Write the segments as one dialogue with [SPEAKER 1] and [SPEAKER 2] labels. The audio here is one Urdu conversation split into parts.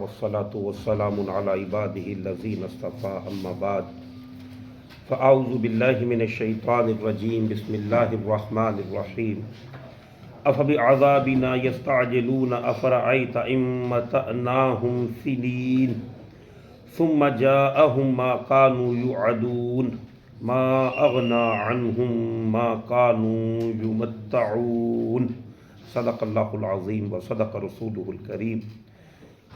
[SPEAKER 1] والصلاة والسلام على عباده الذين اصطفى أما بعد فأعوذ بالله من الشيطان الرجيم بسم الله الرحمن الرحيم أفبعذابنا يستعجلون أفرأيت إن متعناهم سنين ثم جاءهم ما كانوا يوعدون ما أغنى عنهم ما كانوا يمتعون صدق اللہ العظیم وصدق رسولہ الکریم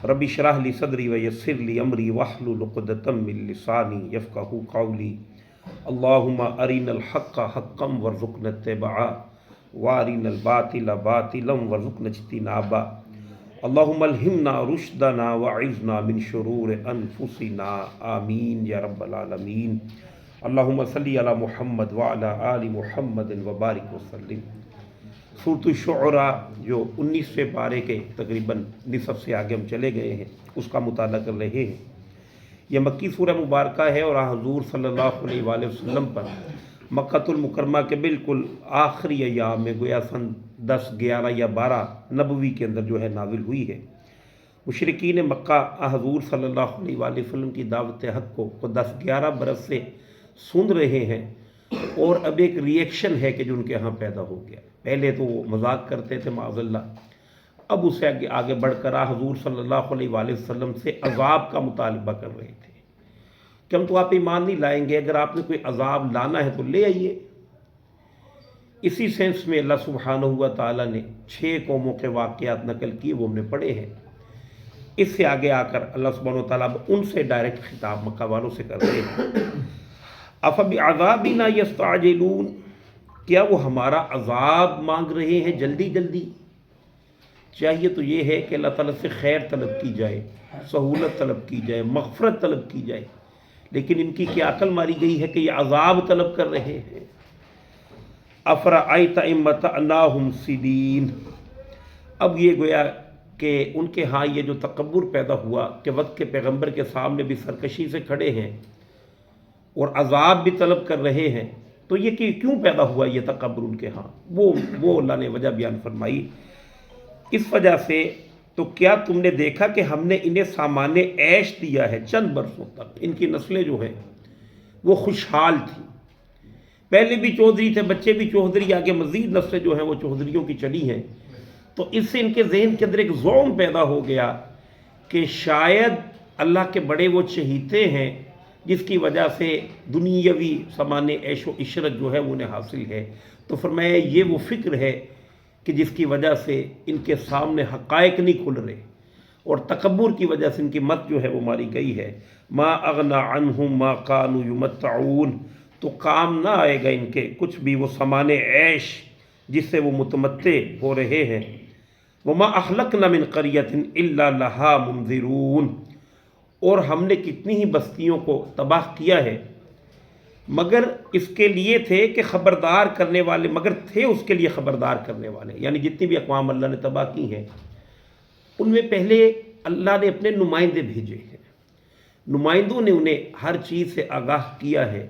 [SPEAKER 1] رب اشرح لی صدری ویسر لی امری واحلل عقدۃ من لسانی یفقہوا قولی اللہم ارنا الحق حقا وارزقنا اتباعہ وارنا الباطل باطلا وارزقنا اجتنابہ اللہم الہمنا رشدنا وعذنا من شرور انفسنا آمین یا رب العالمین اللہم صلی علی محمد وعلی آل محمد وبارک وسلم۔ سورۃ الشعراء جو 19ویں پارے کے تقریباً نصف سے آگے ہم چلے گئے ہیں اس کا مطالعہ کر رہے ہیں۔ یہ مکی سورہ مبارکہ ہے اور حضور صلی اللہ علیہ وآلہ وسلم پر مکۃ المکرمہ کے بالکل آخری ایام میں گویا سن 10، 11 یا 12 نبوی کے اندر جو ہے نازل ہوئی ہے۔ مشرکین مکہ حضور صلی اللہ علیہ وآلہ وسلم کی دعوت حق کو 10، 11 برس سے سن رہے ہیں اور اب ایک ری ایکشن ہے کہ جو ان کے ہاں پیدا ہو گیا۔ پہلے تو وہ مذاق کرتے تھے معاذ اللہ، اب اس سے آگے بڑھ کر حضور صلی اللہ علیہ وآلہ وسلم سے عذاب کا مطالبہ کر رہے تھے کہ ہم تو آپ ایمان نہیں لائیں گے، اگر آپ نے کوئی عذاب لانا ہے تو لے آئیے۔ اسی سینس میں اللہ سبحانہ و تعالیٰ نے 6 قوموں کے واقعات نقل کیے، وہ ہم نے پڑھے ہیں۔ اس سے آگے آ کر اللہ سبحانہ و تعالیٰ ان سے ڈائریکٹ خطاب مکہ والوں سے کر رہے ہیں۔ افبعذابنا یستعجلون، کیا وہ ہمارا عذاب مانگ رہے ہیں جلدی جلدی؟ چاہیے تو یہ ہے کہ اللہ تعالیٰ سے خیر طلب کی جائے، سہولت طلب کی جائے، مغفرت طلب کی جائے، لیکن ان کی کیا عقل ماری گئی ہے کہ یہ عذاب طلب کر رہے ہیں۔ افرأیت ان متعناہم سنین، اب یہ گویا کہ ان کے ہاں یہ جو تکبر پیدا ہوا کہ وقت کے پیغمبر کے سامنے بھی سرکشی سے کھڑے ہیں اور عذاب بھی طلب کر رہے ہیں، تو یہ کہ کیوں پیدا ہوا یہ تکبر ان کے ہاں، وہ اللہ نے وجہ بیان فرمائی۔ اس وجہ سے تو کیا تم نے دیکھا کہ ہم نے انہیں سامان عیش دیا ہے چند برسوں تک، ان کی نسلیں جو ہیں وہ خوشحال تھیں، پہلے بھی چودھری تھے، بچے بھی چودھری، آگے مزید نسلیں جو ہیں وہ چودھریوں کی چلی ہیں، تو اس سے ان کے ذہن کے اندر ایک زوم پیدا ہو گیا کہ شاید اللہ کے بڑے وہ چہیتے ہیں جس کی وجہ سے دنیاوی سامان عیش و عشرت جو ہے وہ انہیں حاصل ہے۔ تو فرمایا یہ وہ فکر ہے کہ جس کی وجہ سے ان کے سامنے حقائق نہیں کھل رہے اور تکبر کی وجہ سے ان کی مت جو ہے وہ ماری گئی ہے۔ ما اغنا عنہم ما کانوا یمتعون، تو کام نہ آئے گا ان کے کچھ بھی وہ سامان عیش جس سے وہ متمتع ہو رہے ہیں۔ وما اہلکنا من قریۃ الا لہا منذرون، اور ہم نے کتنی ہی بستیوں کو تباہ کیا ہے مگر اس کے لیے تھے کہ خبردار کرنے والے، مگر تھے اس کے لیے خبردار کرنے والے، یعنی جتنی بھی اقوام اللہ نے تباہ کی ہیں ان میں پہلے اللہ نے اپنے نمائندے بھیجے ہیں، نمائندوں نے انہیں ہر چیز سے آگاہ کیا ہے۔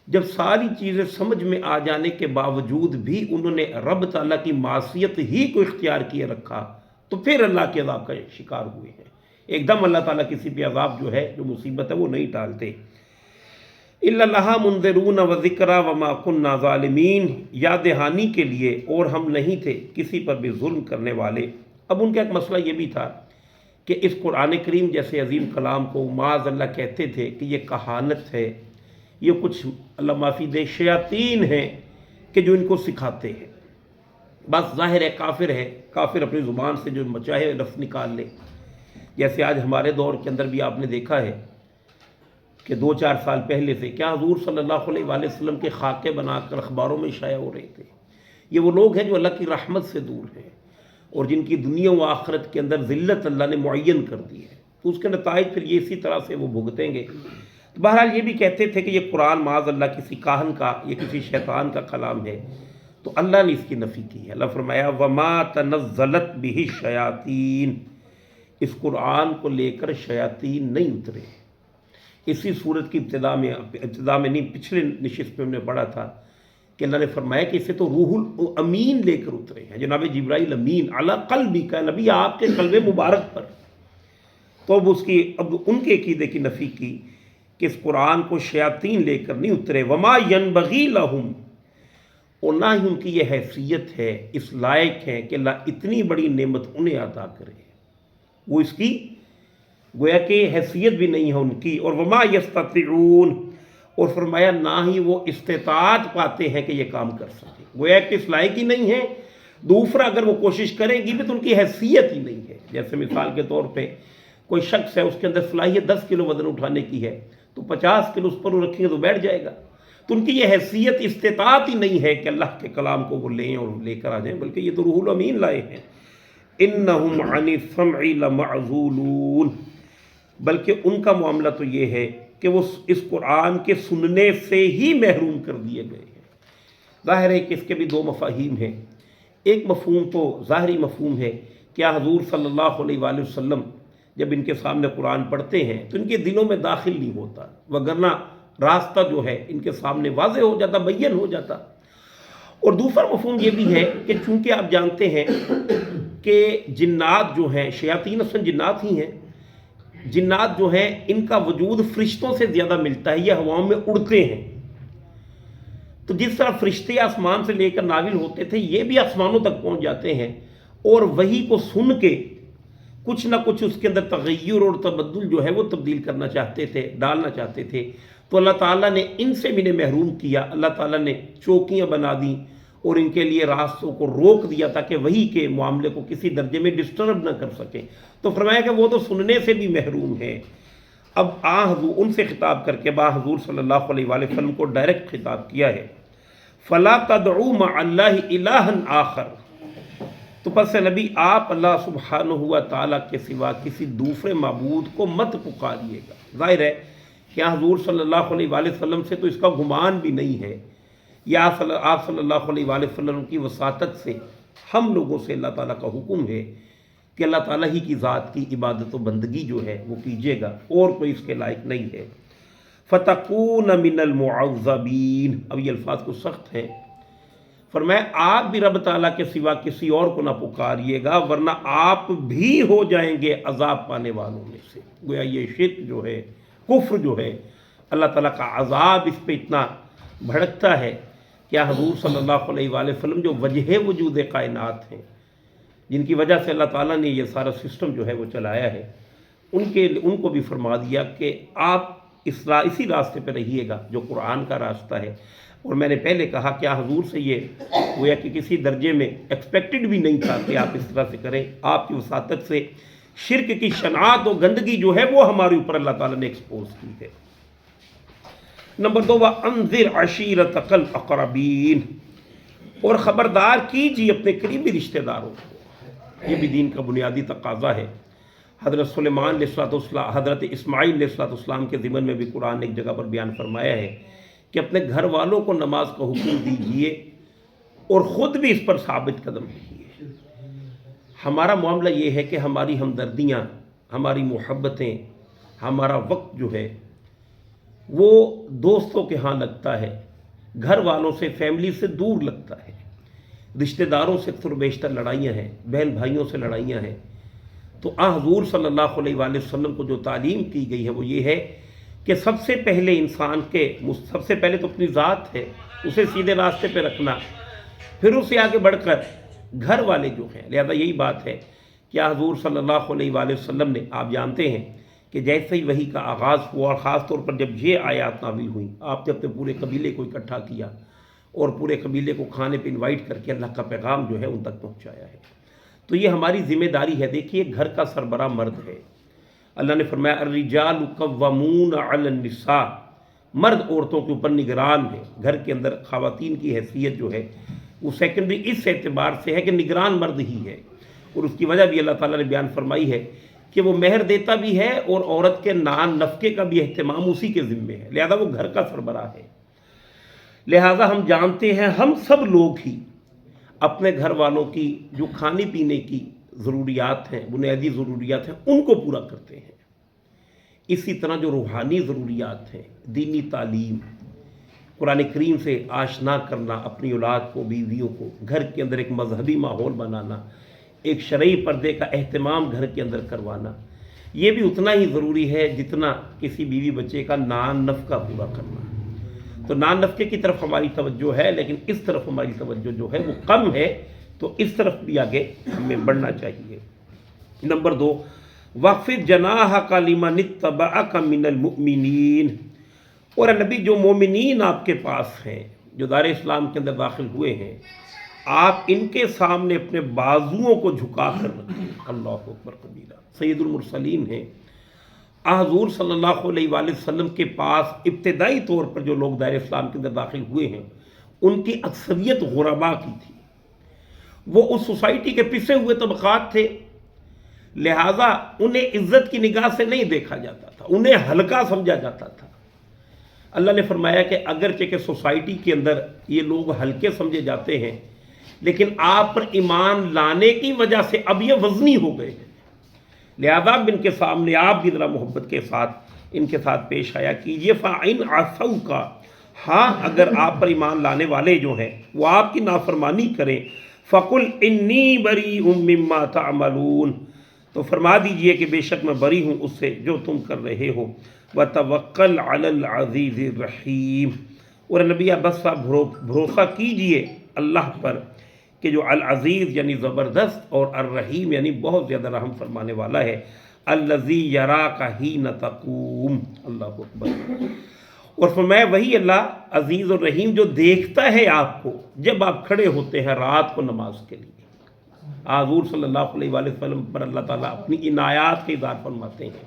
[SPEAKER 1] جب ساری چیزیں سمجھ میں آ جانے کے باوجود بھی انہوں نے رب تعالیٰ کی معصیت ہی کو اختیار کیے رکھا تو پھر اللہ کے عذاب کا شکار ہوئے ہیں۔ ایک دم اللہ تعالیٰ کسی پہ عذاب جو ہے، جو مصیبت ہے وہ نہیں ٹالتے۔ الا لہا منذرون وذکریٰ وما کنا ظالمین، یاد دہانی کے لیے اور ہم نہیں تھے کسی پر بھی ظلم کرنے والے۔ اب ان کا ایک مسئلہ یہ بھی تھا کہ اس قرآن کریم جیسے عظیم کلام کو معاذ اللہ کہتے تھے کہ یہ کہانت ہے، یہ کچھ اللہ معافی دے شیاطین ہیں کہ جو ان کو سکھاتے ہیں۔ بس ظاہر ہے کافر اپنی زبان سے جو چاہے لفظ نکال لے، جیسے آج ہمارے دور کے اندر بھی آپ نے دیکھا ہے کہ 2-4 سال پہلے سے کیا حضور صلی اللہ علیہ وآلہ وسلم کے خاکے بنا کر اخباروں میں شائع ہو رہے تھے۔ یہ وہ لوگ ہیں جو اللہ کی رحمت سے دور ہیں اور جن کی دنیا و آخرت کے اندر ذلت اللہ نے معین کر دی ہے، تو اس کے نتائج پھر یہ اسی طرح سے وہ بھگتیں گے۔ تو بہرحال یہ بھی کہتے تھے کہ یہ قرآن معاذ اللہ کسی کاہن کا، یہ کسی شیطان کا کلام ہے، تو اللہ نے اس کی نفی کی ہے۔ اللہ فرمایا وما تنزلت بہ الشیاطین، اس قرآن کو لے کر شیاطین نہیں اترے۔ اسی صورت کی ابتدا میں نہیں، پچھلے نشست میں ہم نے پڑھا تھا کہ اللہ نے فرمایا کہ اسے تو روح الامین لے کر اترے ہیں، جناب جبرائیل امین علی قلبی کا، نبی آپ کے قلب مبارک پر۔ تو اب ان کے عقیدے کی نفی کی کہ اس قرآن کو شیاطین لے کر نہیں اترے، وما ینبغی لہم، اور نہ ہی ان کی یہ حیثیت ہے، اس لائق ہے کہ اللہ اتنی بڑی نعمت انہیں عطا کرے، وہ اس کی گویا کہ حیثیت بھی نہیں ہے ان کی، اور وما یستطیعون، اور فرمایا نہ ہی وہ استطاعت پاتے ہیں کہ یہ کام کر سکیں، گویا کہ اس لائق ہی نہیں ہے۔ دوسرا اگر وہ کوشش کریں گی بھی تو ان کی حیثیت ہی نہیں ہے۔ جیسے مثال کے طور پہ کوئی شخص ہے، اس کے اندر صلاحیت 10 کلو وزن اٹھانے کی ہے، تو 50 کلو اس پر وہ رکھیں گے تو بیٹھ جائے گا، تو ان کی یہ حیثیت استطاعت ہی نہیں ہے کہ اللہ کے کلام کو وہ لیں اور لے کر آ جائیں، بلکہ یہ تو روح الامین لائے ہیں۔ انہم عن السمع لمعزولون، بلکہ ان کا معاملہ تو یہ ہے کہ وہ اس قرآن کے سننے سے ہی محروم کر دیے گئے ہیں۔ ظاہر ہے کہ اس کے بھی دو مفاہیم ہیں۔ ایک مفہوم تو ظاہری مفہوم ہے، کیا حضور صلی اللہ علیہ وآلہ وسلم جب ان کے سامنے قرآن پڑھتے ہیں تو ان کے دلوں میں داخل نہیں ہوتا، وگرنہ راستہ جو ہے ان کے سامنے واضح ہو جاتا، بین ہو جاتا۔ اور دوسرا مفہوم یہ بھی ہے کہ چونکہ آپ جانتے ہیں کہ جنات جو ہیں، شیاطین اصلا جنات ہی ہیں، جنات جو ہیں ان کا وجود فرشتوں سے زیادہ ملتا ہے، یہ ہواؤں میں اڑتے ہیں، تو جس طرح فرشتے آسمان سے لے کر نازل ہوتے تھے یہ بھی آسمانوں تک پہنچ جاتے ہیں، اور وہی کو سن کے کچھ نہ کچھ اس کے اندر تغیر اور تبدل جو ہے وہ تبدیل کرنا چاہتے تھے، ڈالنا چاہتے تھے، تو اللہ تعالیٰ نے ان سے بھی انہیں محروم کیا۔ اللہ تعالیٰ نے چوکیاں بنا دیں اور ان کے لیے راستوں کو روک دیا تاکہ وہی کے معاملے کو کسی درجے میں ڈسٹرب نہ کر سکیں، تو فرمایا کہ وہ تو سننے سے بھی محروم ہیں۔ اب حضور ان سے خطاب کر کے حضور صلی اللہ علیہ وآلہ وسلم کو ڈائریکٹ خطاب کیا ہے، فَلَا تَدْعُوا مَعَ اللَّهِ إِلَٰهًا آخر، تو پس نبی آپ اللہ سبحانہ و تعالیٰ کے سوا کسی دوسرے معبود کو مت پکاریے گا۔ ظاہر ہے کہ حضور صلی اللہ علیہ وآلہ وسلم سے تو اس کا گمان بھی نہیں ہے، یا آپ صلی اللہ علیہ وآلہ وسلم کی وساطت سے ہم لوگوں سے اللہ تعالیٰ کا حکم ہے کہ اللہ تعالیٰ ہی کی ذات کی عبادت و بندگی جو ہے وہ کیجیے گا، اور کوئی اس کے لائق نہیں ہے۔ فَتَكُونَ مِنَ الْمُعَذَّبِينَ، اب یہ الفاظ کو سخت ہیں، فرمایا آپ بھی رب تعالیٰ کے سوا کسی اور کو نہ پکاریے گا ورنہ آپ بھی ہو جائیں گے عذاب پانے والوں میں سے۔ گویا یہ شرک جو ہے، کفر جو ہے، اللہ تعالیٰ کا عذاب اس پہ اتنا بھڑکتا ہے کہ حضور صلی اللہ علیہ وآلہ وسلم جو وجہ وجود کائنات ہیں، جن کی وجہ سے اللہ تعالیٰ نے یہ سارا سسٹم جو ہے وہ چلایا ہے، ان کو بھی فرما دیا کہ آپ اسی راستے پہ رہیے گا جو قرآن کا راستہ ہے۔ اور میں نے پہلے کہا کہ حضور سے یہ گویا کہ کسی درجے میں ایکسپیکٹڈ بھی نہیں تھا کہ آپ اس طرح سے کریں، آپ کی وساطت سے شرک کی شناعت و گندگی جو ہے وہ ہمارے اوپر اللہ تعالیٰ نے ایکسپوز کی ہے۔ نمبر 2، وَأَنذِرْ عَشِيرَتَكَ الْأَقْرَبِينَ، اور خبردار کیجیے اپنے قریبی رشتہ داروں کو، یہ بھی دین کا بنیادی تقاضا ہے۔ حضرت سلیمان علیہ السلام، حضرت اسماعیل علیہ السلام کے ضمن میں بھی قرآن نے ایک جگہ پر بیان فرمایا ہے کہ اپنے گھر والوں کو نماز کا حکم دیجیے اور خود بھی اس پر ثابت قدم رہیے۔ ہمارا معاملہ یہ ہے کہ ہماری ہمدردیاں، ہماری محبتیں، ہمارا وقت جو ہے وہ دوستوں کے ہاں لگتا ہے، گھر والوں سے، فیملی سے دور لگتا ہے، رشتہ داروں سے اکثر و بیشتر لڑائیاں ہیں، بہن بھائیوں سے لڑائیاں ہیں۔ تو حضور صلی اللہ علیہ وآلہ وسلم کو جو تعلیم کی گئی ہے وہ یہ ہے کہ سب سے پہلے انسان کے سب سے پہلے تو اپنی ذات ہے، اسے سیدھے راستے پہ رکھنا، پھر اسے آگے بڑھ کر گھر والے جو ہیں۔ لہذا یہی بات ہے کہ حضور صلی اللہ علیہ وآلہ وسلم نے، آپ جانتے ہیں کہ جیسے ہی وحی کا آغاز ہوا اور خاص طور پر جب یہ آیات نازل ہوئیں، آپ نے اپنے پورے قبیلے کو اکٹھا کیا اور پورے قبیلے کو کھانے پہ انوائٹ کر کے اللہ کا پیغام جو ہے ان تک پہنچایا ہے۔ تو یہ ہماری ذمہ داری ہے۔ دیکھیے گھر کا سربراہ مرد ہے، اللہ نے فرمایا الرجال قوامون علی النساء، مرد عورتوں کے اوپر نگران ہے۔ گھر کے اندر خواتین کی حیثیت جو ہے وہ سیکنڈری اس اعتبار سے ہے کہ نگران مرد ہی ہے، اور اس کی وجہ بھی اللہ تعالیٰ نے بیان فرمائی ہے کہ وہ مہر دیتا بھی ہے اور عورت کے نان نفقے کا بھی اہتمام اسی کے ذمے ہے، لہذا وہ گھر کا سربراہ ہے۔ لہذا ہم جانتے ہیں ہم سب لوگ ہی اپنے گھر والوں کی جو کھانے پینے کی ضروریات ہیں، بنیادی ضروریات ہیں، ان کو پورا کرتے ہیں۔ اسی طرح جو روحانی ضروریات ہیں، دینی تعلیم، قرآن کریم سے آشنا کرنا اپنی اولاد کو، بیویوں کو، گھر کے اندر ایک مذہبی ماحول بنانا، ایک شرعی پردے کا اہتمام گھر کے اندر کروانا، یہ بھی اتنا ہی ضروری ہے جتنا کسی بیوی بچے کا نان نفقہ پورا کرنا. تو نان نفقے کی طرف ہماری توجہ ہے، لیکن اس طرف ہماری توجہ جو ہے وہ کم ہے، تو اس طرف بھی آگے ہمیں بڑھنا چاہیے. نمبر 2، وَخْفِضْ جَنَاحَكَ لِمَنِ اتَّبَعَكَ مِنَ الْمُؤْمِنِينَ. اور اے نبی، جو مومنین آپ کے پاس ہیں، جو دار اسلام کے اندر داخل ہوئے ہیں، آپ ان کے سامنے اپنے بازوؤں کو جھکا کر رکھیں. اللہ اکبر کبیرہ. سید المرسلین ہیں. حضور صلی اللہ علیہ وآلہ وسلم کے پاس ابتدائی طور پر جو لوگ دائرہ اسلام کے اندر داخل ہوئے ہیں، ان کی اکثریت غربا کی تھی. وہ اس سوسائٹی کے پسے ہوئے طبقات تھے، لہٰذا انہیں عزت کی نگاہ سے نہیں دیکھا جاتا تھا، انہیں ہلکا سمجھا جاتا تھا. اللہ نے فرمایا کہ اگرچہ کہ سوسائٹی کے اندر یہ لوگ ہلکے سمجھے جاتے ہیں، لیکن آپ پر ایمان لانے کی وجہ سے اب یہ وزنی ہو گئے ہیں. لہذا ان کے سامنے آپ بھی ذرا محبت کے ساتھ ان کے ساتھ پیش آیا کیجیے. فَإِنْ عَصَوْكَ، ہاں اگر آپ پر ایمان لانے والے جو ہیں وہ آپ کی نافرمانی کریں، فَقُلْ إِنِّي بَرِيءٌ مِّمَّا تَعْمَلُونَ، تو فرما دیجئے کہ بے شک میں بری ہوں اس سے جو تم کر رہے ہو. وَتَوَكَّلْ عَلَى الْعَزِيزِ الرَّحِيمِ، اور نبی بس آپ بھروسہ کیجئے اللہ پر کہ جو العزیز یعنی زبردست اور الرحیم یعنی بہت زیادہ رحم فرمانے والا ہے. الذی یراک حین تقوم. اللہ اکبر. اور فرمایا وہی اللہ عزیز اور رحیم جو دیکھتا ہے آپ کو جب آپ کھڑے ہوتے ہیں رات کو نماز کے لیے. حضور صلی اللہ علیہ وآلہ وسلم پر اللہ تعالیٰ اپنی عنایات کا اظہار فرماتے ہیں.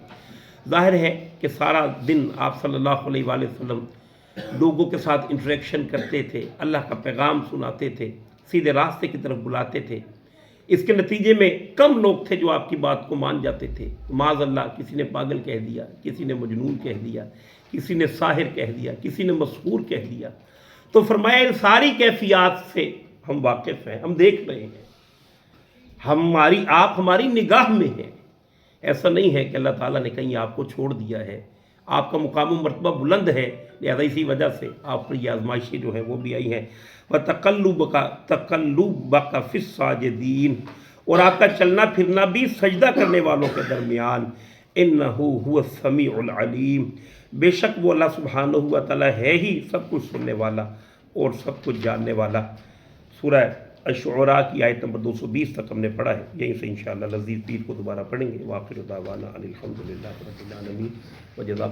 [SPEAKER 1] ظاہر ہے کہ سارا دن آپ صلی اللہ علیہ وآلہ وسلم لوگوں کے ساتھ انٹریکشن کرتے تھے، اللہ کا پیغام سناتے تھے، سیدھے راستے کی طرف بلاتے تھے. اس کے نتیجے میں کم لوگ تھے جو آپ کی بات کو مان جاتے تھے. معاذ اللہ کسی نے پاگل کہہ دیا، کسی نے مجنون کہہ دیا، کسی نے ساحر کہہ دیا، کسی نے مسحور کہہ دیا. تو فرمایا ان ساری کیفیات سے ہم واقف ہیں، ہم دیکھ رہے ہیں، آپ ہماری نگاہ میں ہیں. ایسا نہیں ہے کہ اللہ تعالیٰ نے کہیں آپ کو چھوڑ دیا ہے، آپ کا مقام و مرتبہ بلند ہے، لہذا اسی وجہ سے آپ پر یہ آزمائشیں جو ہیں وہ بھی آئی ہیں. وَتَقَلُّبَكَ فِي السَّاجِدِينَ، اور آپ کا چلنا پھرنا بھی سجدہ کرنے والوں کے درمیان. إِنَّهُ هُوَ السَّمِيعُ الْعَلِيمُ، بے شک وہ اللہ سبحانہ و تعالیٰ ہے ہی سب کچھ سننے والا اور سب کچھ جاننے والا. سورہ الشعراء کی آیت نمبر 220 تک ہم نے پڑھا ہے. یہیں سے انشاءاللہ لذیذ پیر کو دوبارہ پڑھیں گے. وآخر دعوانا ان الحمد للہ رب العالمین. وجزاکم